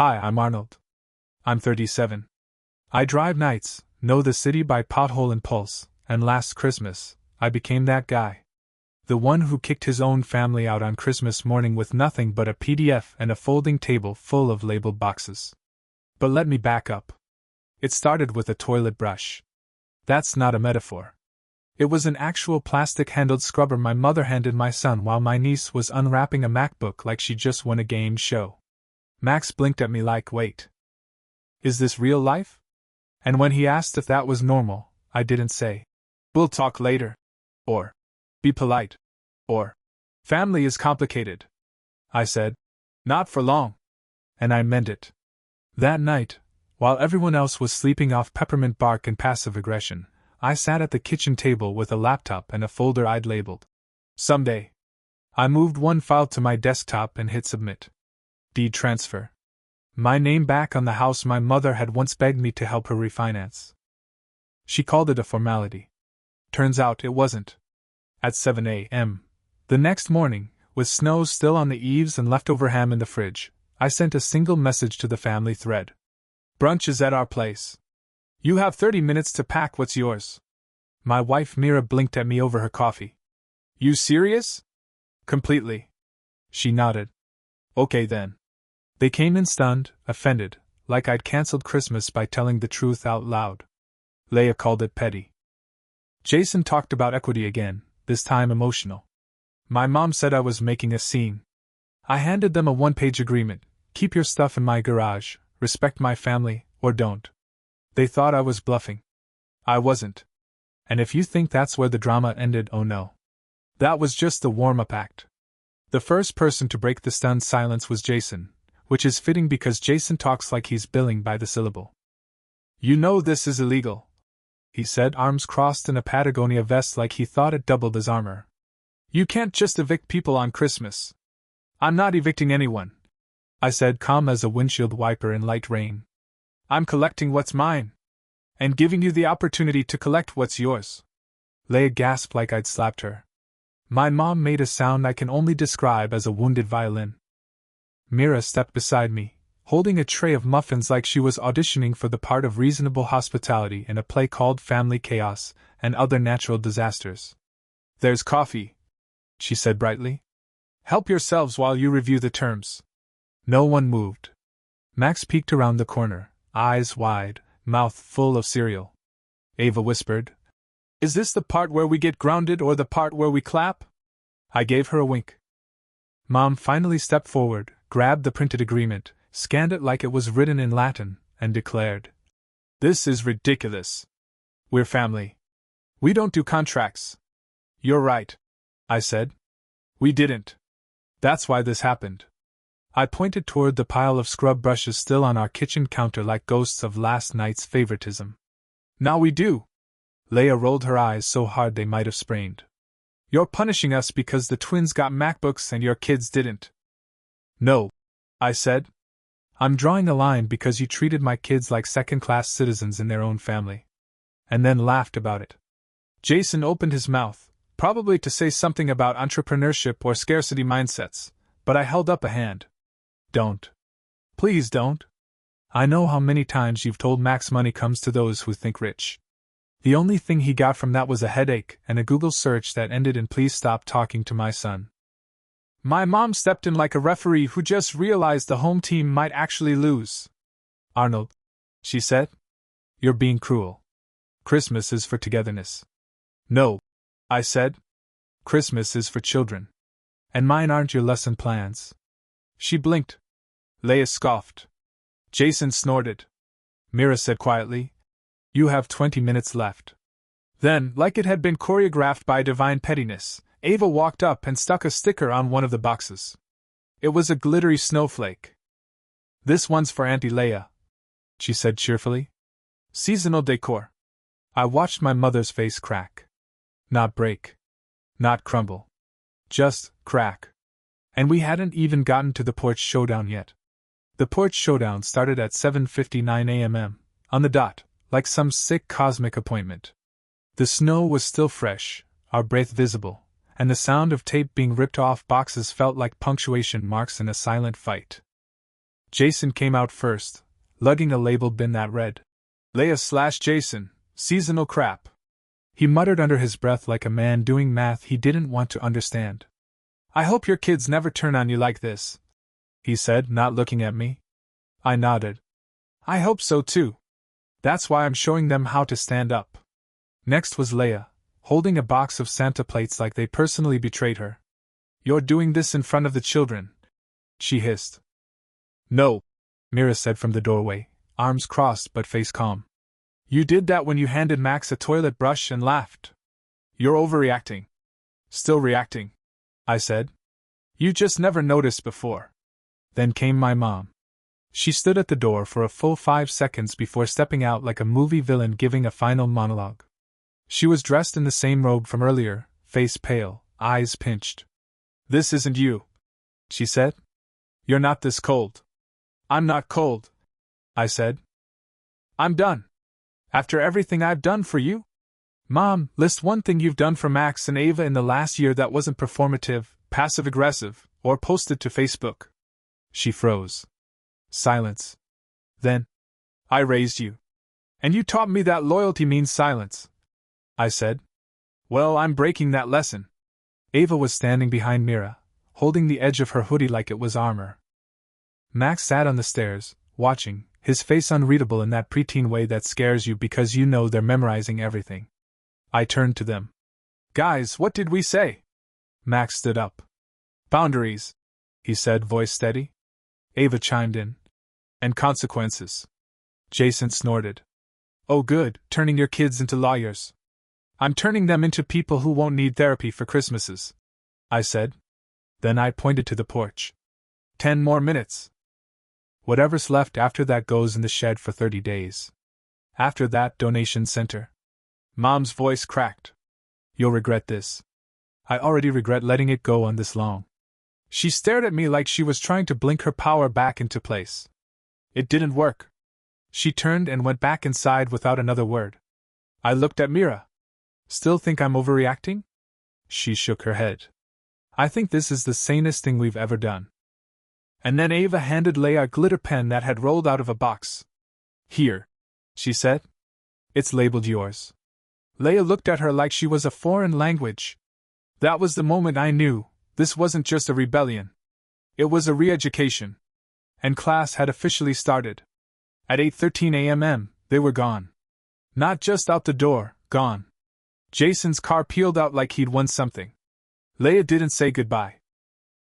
Hi, I'm Arnold. I'm 37. I drive nights, know the city by pothole and pulse, and last Christmas, I became that guy. The one who kicked his own family out on Christmas morning with nothing but a PDF and a folding table full of labeled boxes. But let me back up. It started with a toilet brush. That's not a metaphor. It was an actual plastic-handled scrubber my mother handed my son while my niece was unwrapping a MacBook like she just won a game show. Max blinked at me like, wait. Is this real life? And when he asked if that was normal, I didn't say, we'll talk later. Or, be polite. Or, family is complicated. I said, not for long. And I meant it. That night, while everyone else was sleeping off peppermint bark and passive aggression, I sat at the kitchen table with a laptop and a folder I'd labeled Someday. I moved one file to my desktop and hit submit. Deed transfer. My name back on the house my mother had once begged me to help her refinance. She called it a formality. Turns out it wasn't. At 7 a.m. the next morning, with snow still on the eaves and leftover ham in the fridge, I sent a single message to the family thread. Brunch is at our place. You have 30 minutes to pack what's yours. My wife Mira blinked at me over her coffee. You serious? Completely. She nodded. Okay then. They came in stunned, offended, like I'd cancelled Christmas by telling the truth out loud. Leia called it petty. Jason talked about equity again, this time emotional. My mom said I was making a scene. I handed them a one-page agreement: keep your stuff in my garage, respect my family, or don't. They thought I was bluffing. I wasn't. And if you think that's where the drama ended, oh no. That was just the warm-up act. The first person to break the stunned silence was Jason, which is fitting because Jason talks like he's billing by the syllable. You know this is illegal, he said, arms crossed in a Patagonia vest like he thought it doubled his armor. You can't just evict people on Christmas. I'm not evicting anyone, I said, calm as a windshield wiper in light rain. I'm collecting what's mine. And giving you the opportunity to collect what's yours. Leia gasped like I'd slapped her. My mom made a sound I can only describe as a wounded violin. Mira stepped beside me, holding a tray of muffins like she was auditioning for the part of reasonable hospitality in a play called Family Chaos and Other Natural Disasters. There's coffee, she said brightly. Help yourselves while you review the terms. No one moved. Max peeked around the corner, eyes wide, mouth full of cereal. Ava whispered, Is this the part where we get grounded or the part where we clap? I gave her a wink. Mom finally stepped forward, grabbed the printed agreement, scanned it like it was written in Latin, and declared, This is ridiculous. We're family. We don't do contracts. You're right, I said. We didn't. That's why this happened. I pointed toward the pile of scrub brushes still on our kitchen counter like ghosts of last night's favoritism. Now we do. Leia rolled her eyes so hard they might have sprained. You're punishing us because the twins got MacBooks and your kids didn't. No, I said. I'm drawing a line because you treated my kids like second-class citizens in their own family. And then laughed about it. Jason opened his mouth, probably to say something about entrepreneurship or scarcity mindsets, but I held up a hand. Don't. Please don't. I know how many times you've told Max money comes to those who think rich. The only thing he got from that was a headache and a Google search that ended in please stop talking to my son. My mom stepped in like a referee who just realized the home team might actually lose. Arnold, she said, you're being cruel. Christmas is for togetherness. No, I said. Christmas is for children. And mine aren't your lesson plans. She blinked. Leia scoffed. Jason snorted. Mira said quietly, You have 20 minutes left. Then, like it had been choreographed by divine pettiness, Ava walked up and stuck a sticker on one of the boxes. It was a glittery snowflake. This one's for Auntie Leia, she said cheerfully. Seasonal decor. I watched my mother's face crack. Not break. Not crumble. Just crack. And we hadn't even gotten to the porch showdown yet. The porch showdown started at 7:59 a.m. on the dot, like some sick cosmic appointment. The snow was still fresh, our breath visible, and the sound of tape being ripped off boxes felt like punctuation marks in a silent fight. Jason came out first, lugging a labeled bin that read, Leia/Jason, seasonal crap. He muttered under his breath like a man doing math he didn't want to understand. I hope your kids never turn on you like this, he said, not looking at me. I nodded. I hope so too. That's why I'm showing them how to stand up. Next was Leia, holding a box of Santa plates like they personally betrayed her. You're doing this in front of the children, she hissed. No, Mira said from the doorway, arms crossed but face calm. You did that when you handed Max a toilet brush and laughed. You're overreacting. Still reacting, I said. You just never noticed before. Then came my mom. She stood at the door for a full 5 seconds before stepping out like a movie villain giving a final monologue. She was dressed in the same robe from earlier, face pale, eyes pinched. This isn't you, she said. You're not this cold. I'm not cold, I said. I'm done. After everything I've done for you? Mom, list one thing you've done for Max and Ava in the last year that wasn't performative, passive-aggressive, or posted to Facebook. She froze. Silence. Then, I raised you. And you taught me that loyalty means silence, I said. Well, I'm breaking that lesson. Ava was standing behind Mira, holding the edge of her hoodie like it was armor. Max sat on the stairs, watching, his face unreadable in that preteen way that scares you because you know they're memorizing everything. I turned to them. Guys, what did we say? Max stood up. Boundaries, he said, voice steady. Ava chimed in. And consequences. Jason snorted. Oh good, turning your kids into lawyers. I'm turning them into people who won't need therapy for Christmases, I said. Then I pointed to the porch. 10 more minutes. Whatever's left after that goes in the shed for 30 days. After that, donation center. Mom's voice cracked. You'll regret this. I already regret letting it go on this long. She stared at me like she was trying to blink her power back into place. It didn't work. She turned and went back inside without another word. I looked at Mira. Still think I'm overreacting? She shook her head. I think this is the sanest thing we've ever done. And then Ava handed Leia a glitter pen that had rolled out of a box. Here, she said. It's labeled yours. Leia looked at her like she was a foreign language. That was the moment I knew, this wasn't just a rebellion. It was a re-education. And class had officially started. At 8:13 a.m., they were gone. Not just out the door, gone. Jason's car peeled out like he'd won something. Leia didn't say goodbye.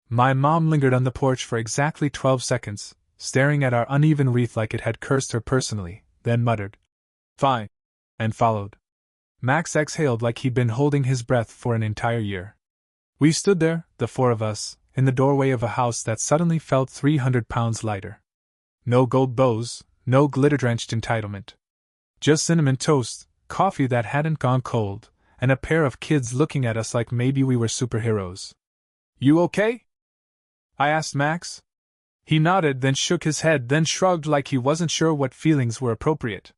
My mom lingered on the porch for exactly 12 seconds, staring at our uneven wreath like it had cursed her personally, then muttered, Fine, and followed. Max exhaled like he'd been holding his breath for an entire year. We stood there, the four of us, in the doorway of a house that suddenly felt 300 pounds lighter. No gold bows, no glitter-drenched entitlement. Just cinnamon toast, coffee that hadn't gone cold, and a pair of kids looking at us like maybe we were superheroes. You okay? I asked Max. He nodded, then shook his head, then shrugged like he wasn't sure what feelings were appropriate.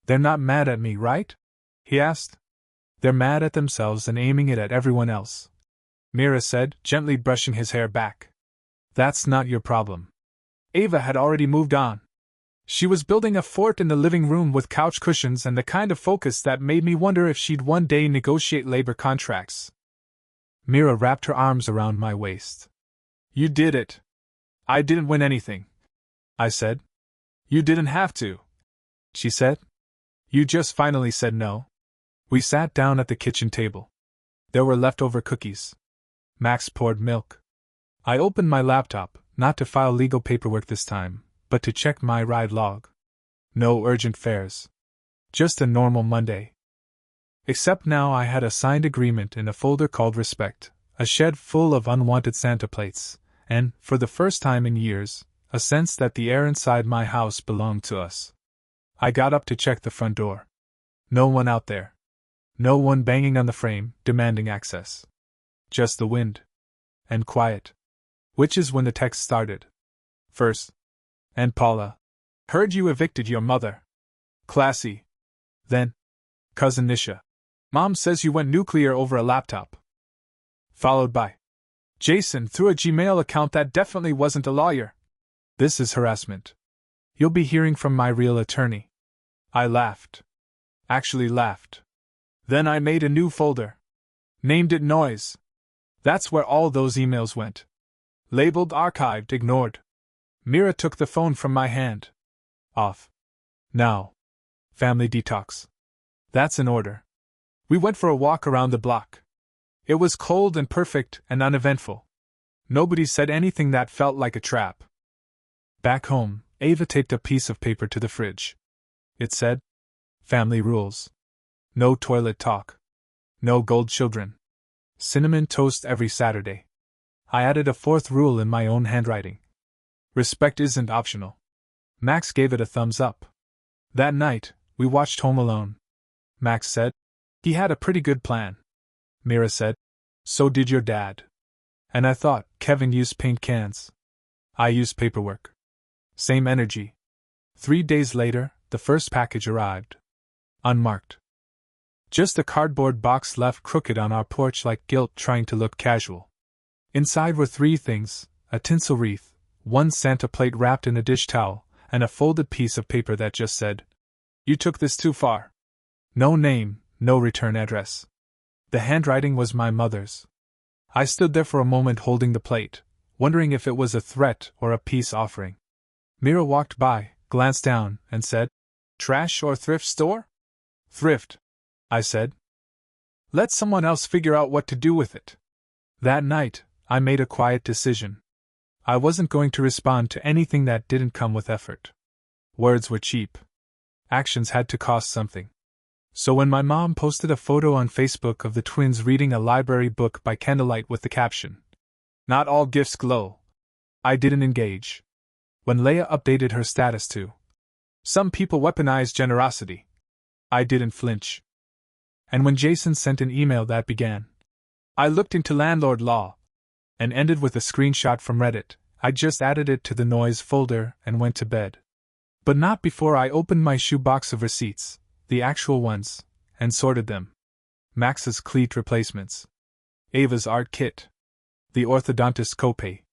They're not mad at me, right? He asked. They're mad at themselves and aiming it at everyone else, Mira said, gently brushing his hair back. That's not your problem. Ava had already moved on. She was building a fort in the living room with couch cushions and the kind of focus that made me wonder if she'd one day negotiate labor contracts. Mira wrapped her arms around my waist. You did it. I didn't win anything, I said. You didn't have to, she said. You just finally said no. We sat down at the kitchen table. There were leftover cookies. Max poured milk. I opened my laptop, not to file legal paperwork this time, but to check my ride log. No urgent fares. Just a normal Monday. Except now I had a signed agreement in a folder called Respect, a shed full of unwanted Santa plates, and, for the first time in years, a sense that the air inside my house belonged to us. I got up to check the front door. No one out there. No one banging on the frame, demanding access. Just the wind. And quiet. Which is when the text started. First. And Paula. Heard you evicted your mother. Classy. Then. Cousin Nisha. Mom says you went nuclear over a laptop. Followed by. Jason through a Gmail account that definitely wasn't a lawyer. This is harassment. You'll be hearing from my real attorney. I laughed. Actually laughed. Then I made a new folder. Named it Noise. That's where all those emails went. Labeled archived, ignored. Mira took the phone from my hand. Off. Now. Family detox. That's in order. We went for a walk around the block. It was cold and perfect and uneventful. Nobody said anything that felt like a trap. Back home, Ava taped a piece of paper to the fridge. It said, "Family rules. No toilet talk. No gold children. Cinnamon toast every Saturday." I added a fourth rule in my own handwriting. Respect isn't optional. Max gave it a thumbs up. That night, we watched Home Alone. Max said, "He had a pretty good plan." Mira said, "So did your dad." And I thought, Kevin used paint cans. I used paperwork. Same energy. 3 days later, the first package arrived. Unmarked. Just a cardboard box left crooked on our porch like guilt trying to look casual. Inside were 3 things: a tinsel wreath, 1 Santa plate wrapped in a dish towel, and a folded piece of paper that just said, "You took this too far." No name, no return address. The handwriting was my mother's. I stood there for a moment holding the plate, wondering if it was a threat or a peace offering. Mira walked by, glanced down, and said, "Trash or thrift store?" "Thrift," I said. "Let someone else figure out what to do with it." That night, I made a quiet decision. I wasn't going to respond to anything that didn't come with effort. Words were cheap. Actions had to cost something. So when my mom posted a photo on Facebook of the twins reading a library book by candlelight with the caption, "Not all gifts glow," I didn't engage. When Leia updated her status to, "Some people weaponize generosity," I didn't flinch. And when Jason sent an email that began, "I looked into landlord law," and ended with a screenshot from Reddit, I just added it to the Noise folder and went to bed. But not before I opened my shoebox of receipts, the actual ones, and sorted them. Max's cleat replacements. Ava's art kit. The orthodontist's copay.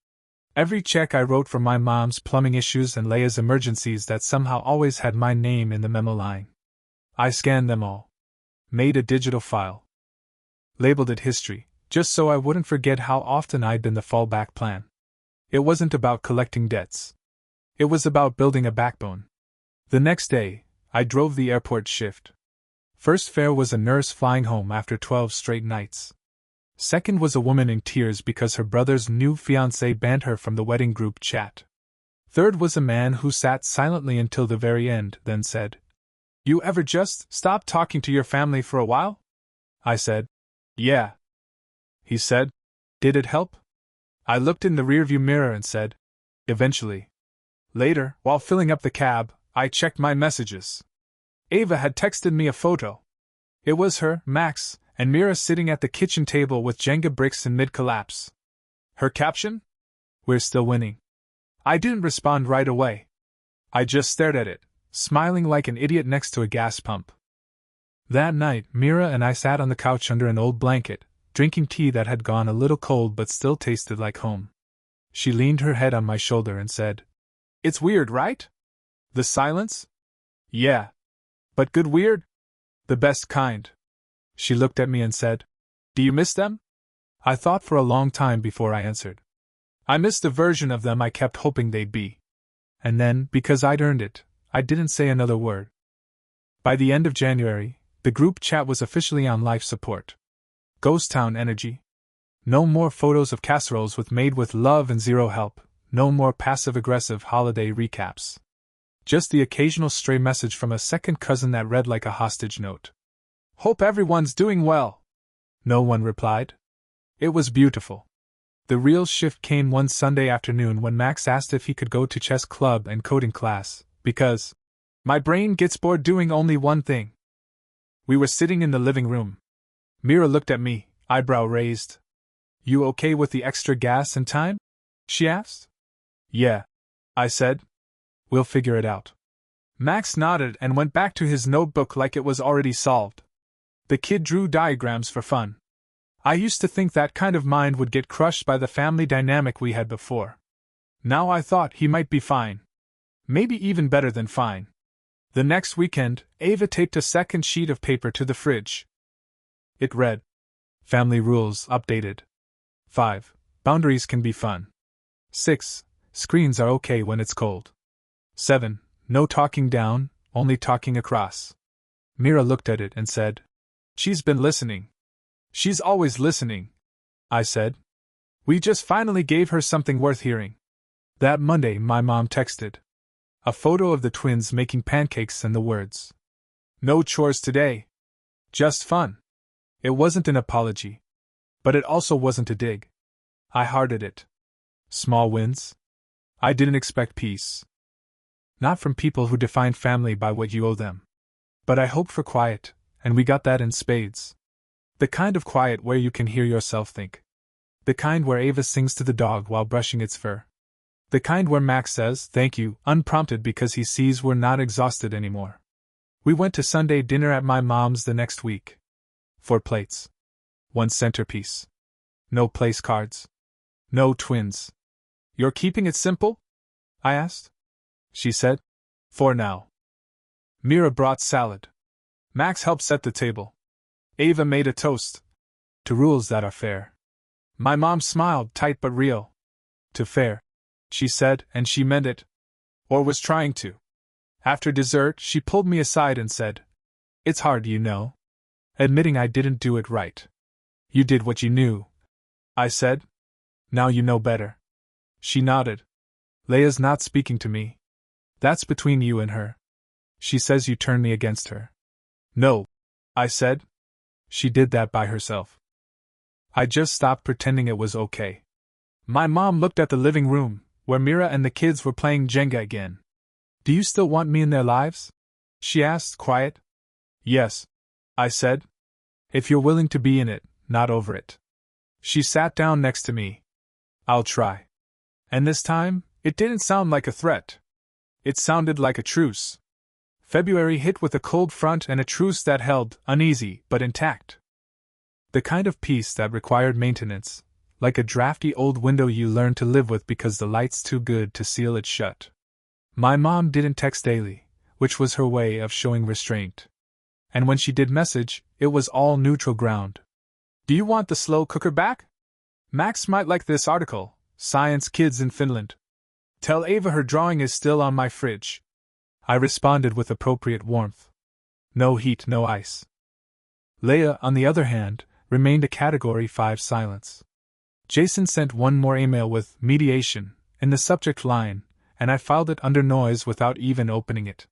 Every check I wrote for my mom's plumbing issues and Leia's emergencies that somehow always had my name in the memo line. I scanned them all. Made a digital file. Labeled it history, just so I wouldn't forget how often I'd been the fallback plan. It wasn't about collecting debts. It was about building a backbone. The next day, I drove the airport shift. First fare was a nurse flying home after 12 straight nights. Second was a woman in tears because her brother's new fiancé banned her from the wedding group chat. Third was a man who sat silently until the very end, then said, "You ever just stop talking to your family for a while?" I said, "Yeah." He said, "Did it help?" I looked in the rearview mirror and said, "Eventually." Later, while filling up the cab, I checked my messages. Ava had texted me a photo. It was her, Max, and Mira sitting at the kitchen table with Jenga bricks in mid-collapse. Her caption? "We're still winning." I didn't respond right away. I just stared at it, smiling like an idiot next to a gas pump. That night, Mira and I sat on the couch under an old blanket, drinking tea that had gone a little cold but still tasted like home. She leaned her head on my shoulder and said, "It's weird, right? The silence?" "Yeah. But good weird? The best kind." She looked at me and said, "Do you miss them?" I thought for a long time before I answered. I missed the version of them I kept hoping they'd be. And then, because I'd earned it, I didn't say another word. By the end of January, the group chat was officially on life support. Ghost town energy. No more photos of casseroles made with love and zero help, no more passive-aggressive holiday recaps. Just the occasional stray message from a second cousin that read like a hostage note. "Hope everyone's doing well." No one replied. It was beautiful. The real shift came one Sunday afternoon when Max asked if he could go to chess club and coding class, because my brain gets bored doing only one thing. We were sitting in the living room. Mira looked at me, eyebrow raised. "You okay with the extra gas and time?" she asked. "Yeah," I said. "We'll figure it out." Max nodded and went back to his notebook like it was already solved. The kid drew diagrams for fun. I used to think that kind of mind would get crushed by the family dynamic we had before. Now I thought he might be fine. Maybe even better than fine. The next weekend, Ava taped a second sheet of paper to the fridge. It read, Family rules updated. 5. Boundaries can be fun. 6. Screens are okay when it's cold. 7. No talking down, only talking across. Mira looked at it and said, She's been listening. She's always listening, I said. We just finally gave her something worth hearing. That Monday, my mom texted a photo of the twins making pancakes and the words, No chores today. Just fun. It wasn't an apology. But it also wasn't a dig. I hearted it. Small wins? I didn't expect peace. Not from people who define family by what you owe them. But I hoped for quiet, and we got that in spades. The kind of quiet where you can hear yourself think. The kind where Ava sings to the dog while brushing its fur. The kind where Max says thank you unprompted because he sees we're not exhausted anymore. We went to Sunday dinner at my mom's the next week. 4 plates. 1 centerpiece. No place cards. No twins. You're keeping it simple? I asked. She said, For now. Mira brought salad. Max helped set the table. Ava made a toast. To rules that are fair. My mom smiled, tight but real. To fair, she said, and she meant it. Or was trying to. After dessert, she pulled me aside and said, It's hard, you know. Admitting I didn't do it right. You did what you knew, I said. Now you know better. She nodded. Leia's not speaking to me. That's between you and her. She says you turned me against her. No, I said. She did that by herself. I just stopped pretending it was okay. My mom looked at the living room, where Mira and the kids were playing Jenga again. Do you still want me in their lives? She asked, quiet. Yes, I said. If you're willing to be in it, not over it. She sat down next to me. I'll try. And this time, it didn't sound like a threat. It sounded like a truce. February hit with a cold front and a truce that held, uneasy but intact. The kind of peace that required maintenance, like a drafty old window you learn to live with because the light's too good to seal it shut. My mom didn't text daily, which was her way of showing restraint. And when she did message, it was all neutral ground. Do you want the slow cooker back? Max might like this article, Science Kids in Finland. Tell Ava her drawing is still on my fridge. I responded with appropriate warmth. No heat, no ice. Leia, on the other hand, remained a Category 5 silence. Jason sent one more email with mediation in the subject line, and I filed it under noise without even opening it.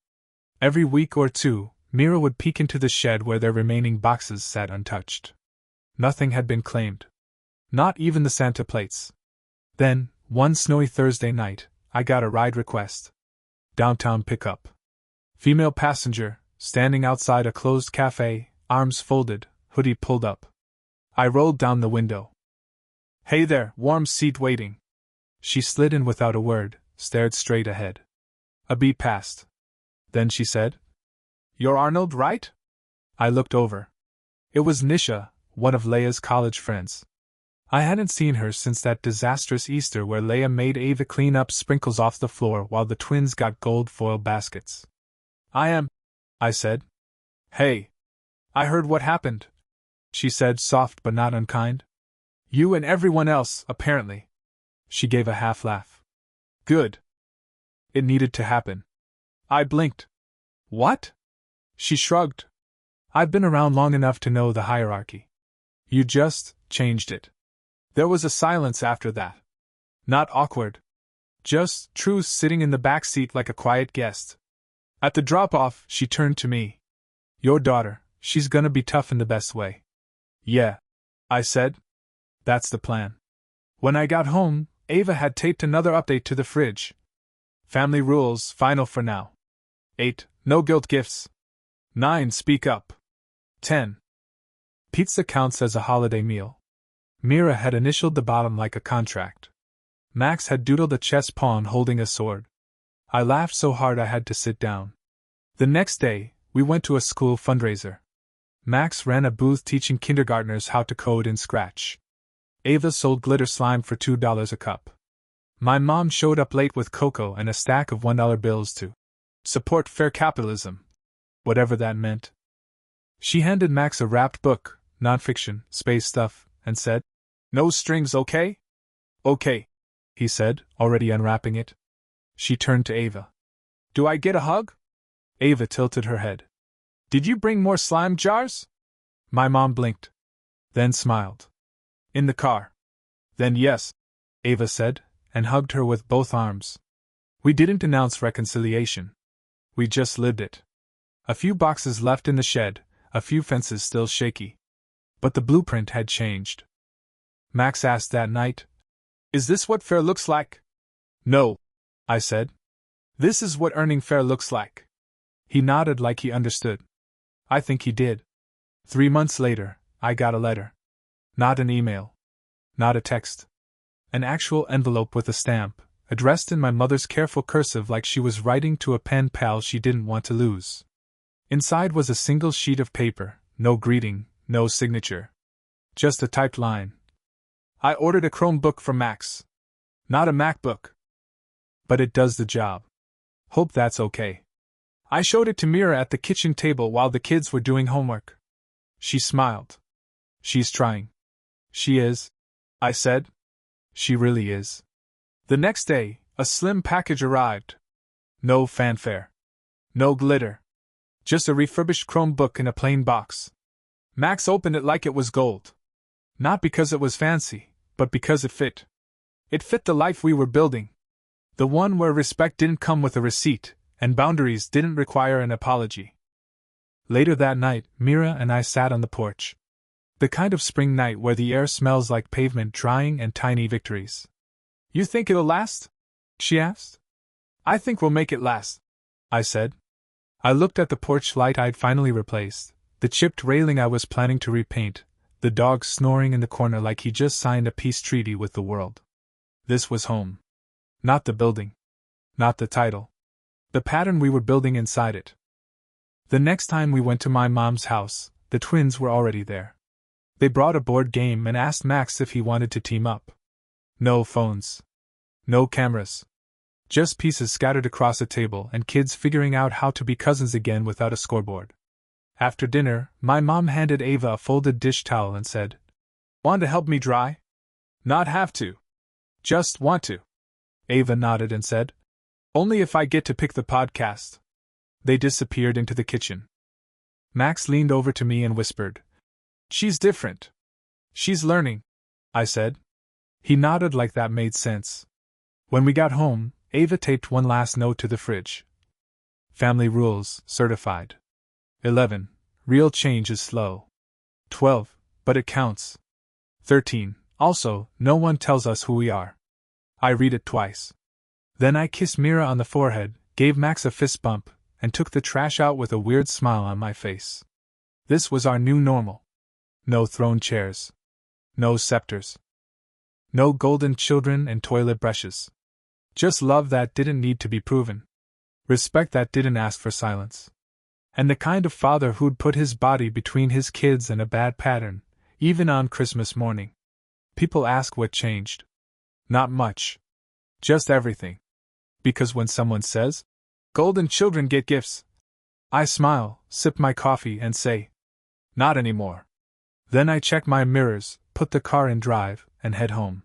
Every week or two, Mira would peek into the shed where their remaining boxes sat untouched. Nothing had been claimed. Not even the Santa plates. Then, one snowy Thursday night, I got a ride request. Downtown pickup. Female passenger, standing outside a closed cafe, arms folded, hoodie pulled up. I rolled down the window. Hey there, warm seat waiting. She slid in without a word, stared straight ahead. A beat passed. Then she said, You're Arnold, right? I looked over. It was Nisha, one of Leia's college friends. I hadn't seen her since that disastrous Easter where Leia made Ava clean up sprinkles off the floor while the twins got gold foil baskets. I said. Hey. I heard what happened, she said, soft but not unkind. You and everyone else, apparently. She gave a half laugh. Good. It needed to happen. I blinked. What? She shrugged. I've been around long enough to know the hierarchy. You just changed it. There was a silence after that. Not awkward. Just Truth sitting in the back seat like a quiet guest. At the drop-off, she turned to me. Your daughter, she's gonna be tough in the best way. Yeah, I said. That's the plan. When I got home, Ava had taped another update to the fridge. Family rules, final for now. 8. No guilt gifts. 9. Speak up. 10. Pizza counts as a holiday meal. Mira had initialed the bottom like a contract. Max had doodled a chess pawn holding a sword. I laughed so hard I had to sit down. The next day, we went to a school fundraiser. Max ran a booth teaching kindergartners how to code in Scratch. Ava sold glitter slime for $2 a cup. My mom showed up late with cocoa and a stack of $1 bills to support fair capitalism, whatever that meant. She handed Max a wrapped book, nonfiction, space stuff, and said, "No strings, okay?" "Okay," he said, already unwrapping it. She turned to Ava. "Do I get a hug?" Ava tilted her head. "Did you bring more slime jars?" My mom blinked. Then smiled. "In the car." "Then yes," Ava said, and hugged her with both arms. We didn't announce reconciliation. We just lived it. A few boxes left in the shed, a few fences still shaky. But the blueprint had changed. Max asked that night, "Is this what fair looks like?" "No," I said. "This is what earning fair looks like." He nodded like he understood. I think he did. 3 months later, I got a letter. Not an email. Not a text. An actual envelope with a stamp, addressed in my mother's careful cursive like she was writing to a pen pal she didn't want to lose. Inside was a single sheet of paper, no greeting, no signature. Just a typed line. "I ordered a Chromebook from Max. Not a MacBook. But it does the job. Hope that's okay." I showed it to Mira at the kitchen table while the kids were doing homework. She smiled. "She's trying." "She is," I said. "She really is." The next day, a slim package arrived. No fanfare. No glitter. Just a refurbished Chromebook in a plain box. Max opened it like it was gold. Not because it was fancy, but because it fit. It fit the life we were building. The one where respect didn't come with a receipt, and boundaries didn't require an apology. Later that night, Mira and I sat on the porch. The kind of spring night where the air smells like pavement drying and tiny victories. "You think it'll last?" she asked. "I think we'll make it last," I said. I looked at the porch light I'd finally replaced, the chipped railing I was planning to repaint, the dog snoring in the corner like he just signed a peace treaty with the world. This was home. Not the building. Not the title. The pattern we were building inside it. The next time we went to my mom's house, the twins were already there. They brought a board game and asked Max if he wanted to team up. No phones. No cameras. Just pieces scattered across a table and kids figuring out how to be cousins again without a scoreboard. After dinner, my mom handed Ava a folded dish towel and said, "Want to help me dry?" "Not have to. Just want to." Ava nodded and said, "Only if I get to pick the podcast." They disappeared into the kitchen. Max leaned over to me and whispered, "She's different. She's learning," I said. He nodded like that made sense. When we got home, Ava taped one last note to the fridge. Family rules, certified. 11. Real change is slow. 12. But it counts. 13. Also, no one tells us who we are. I read it twice. Then I kissed Mira on the forehead, gave Max a fist bump, and took the trash out with a weird smile on my face. This was our new normal. No throne chairs. No scepters. No golden children and toilet brushes. Just love that didn't need to be proven. Respect that didn't ask for silence. And the kind of father who'd put his body between his kids and a bad pattern, even on Christmas morning. People ask what changed. Not much. Just everything. Because when someone says, "Golden children get gifts," I smile, sip my coffee, and say, "Not anymore." Then I check my mirrors, put the car in drive, and head home.